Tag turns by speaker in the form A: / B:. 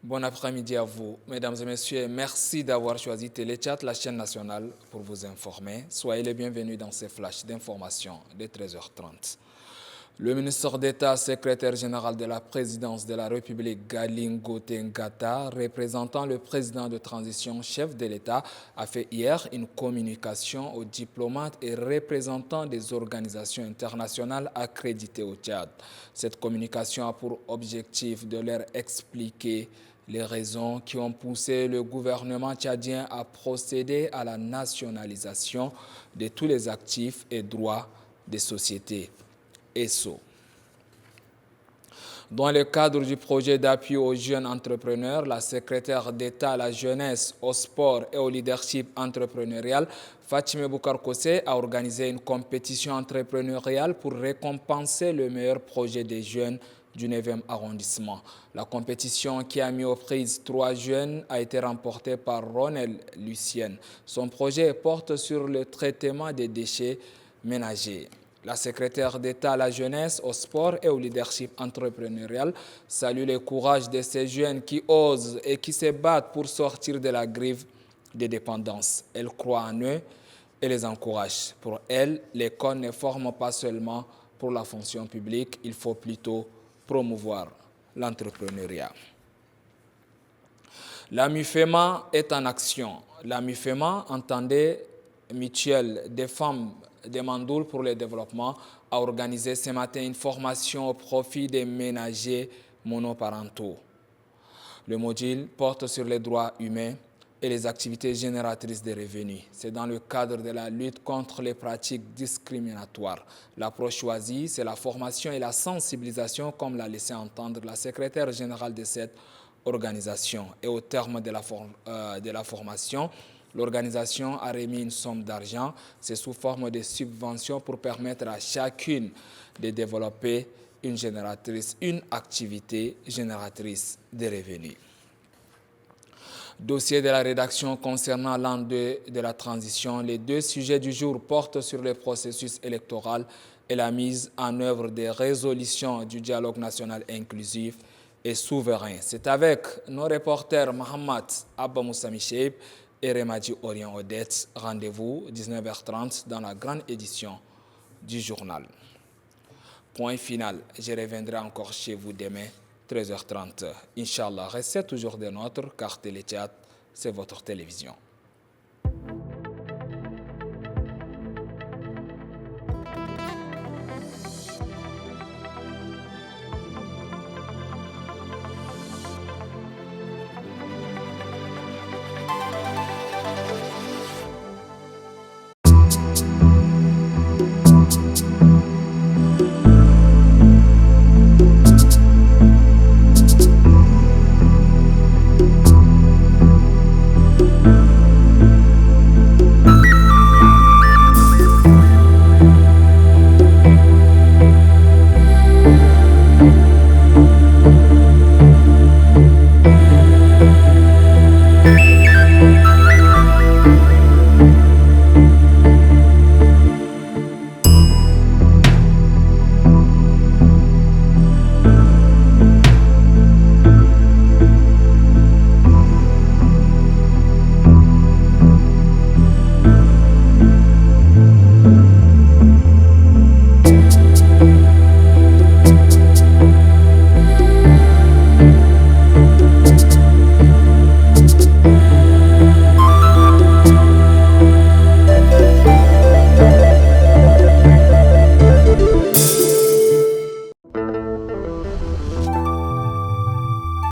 A: Bon après-midi à vous, mesdames et messieurs. Merci d'avoir choisi Téléchat, la chaîne nationale, pour vous informer. Soyez les bienvenus dans ces flashs d'information de 13h30. Le ministre d'État, secrétaire général de la présidence de la République, Galingo Tengata, représentant le président de transition, chef de l'État, a fait hier une communication aux diplomates et représentants des organisations internationales accréditées au Tchad. Cette communication a pour objectif de leur expliquer les raisons qui ont poussé le gouvernement tchadien à procéder à la nationalisation de tous les actifs et droits des sociétés ESSO. Dans le cadre du projet d'appui aux jeunes entrepreneurs, la secrétaire d'État à la jeunesse, au sport et au leadership entrepreneurial, Fatime Boukar Kossé, a organisé une compétition entrepreneuriale pour récompenser le meilleur projet des jeunes du 9e arrondissement. La compétition, qui a mis aux prises 3 jeunes, a été remportée par Ronel Lucienne. Son projet porte sur le traitement des déchets ménagers. La secrétaire d'État à la jeunesse, au sport et au leadership entrepreneurial salue le courage de ces jeunes qui osent et qui se battent pour sortir de la griffe des dépendances. Elle croit en eux et les encourage. Pour elle, l'école ne forme pas seulement pour la fonction publique, il faut plutôt promouvoir l'entrepreneuriat. La MUFEMA est en action. La MUFEMA, entendait mutuelle des femmes de Mandoul pour le développement, a organisé ce matin une formation au profit des ménagers monoparentaux. Le module porte sur les droits humains et les activités génératrices de revenus. C'est dans le cadre de la lutte contre les pratiques discriminatoires. L'approche choisie, c'est la formation et la sensibilisation, comme l'a laissé entendre la secrétaire générale de cette organisation. Et au terme de la formation, l'organisation a remis une somme d'argent. C'est sous forme de subventions pour permettre à chacune de développer une activité génératrice de revenus. Dossier de la rédaction concernant l'an 2 de la transition. Les 2 sujets du jour portent sur le processus électoral et la mise en œuvre des résolutions du dialogue national inclusif et souverain. C'est avec nos reporters Mohamed Abba Moussa Micheib et Remadji Orient Odette. Rendez-vous 19h30 dans la grande édition du journal. Point final, je reviendrai encore chez vous demain 13h30. Inch'Allah, restez toujours des nôtres car Téléchat, c'est votre télévision.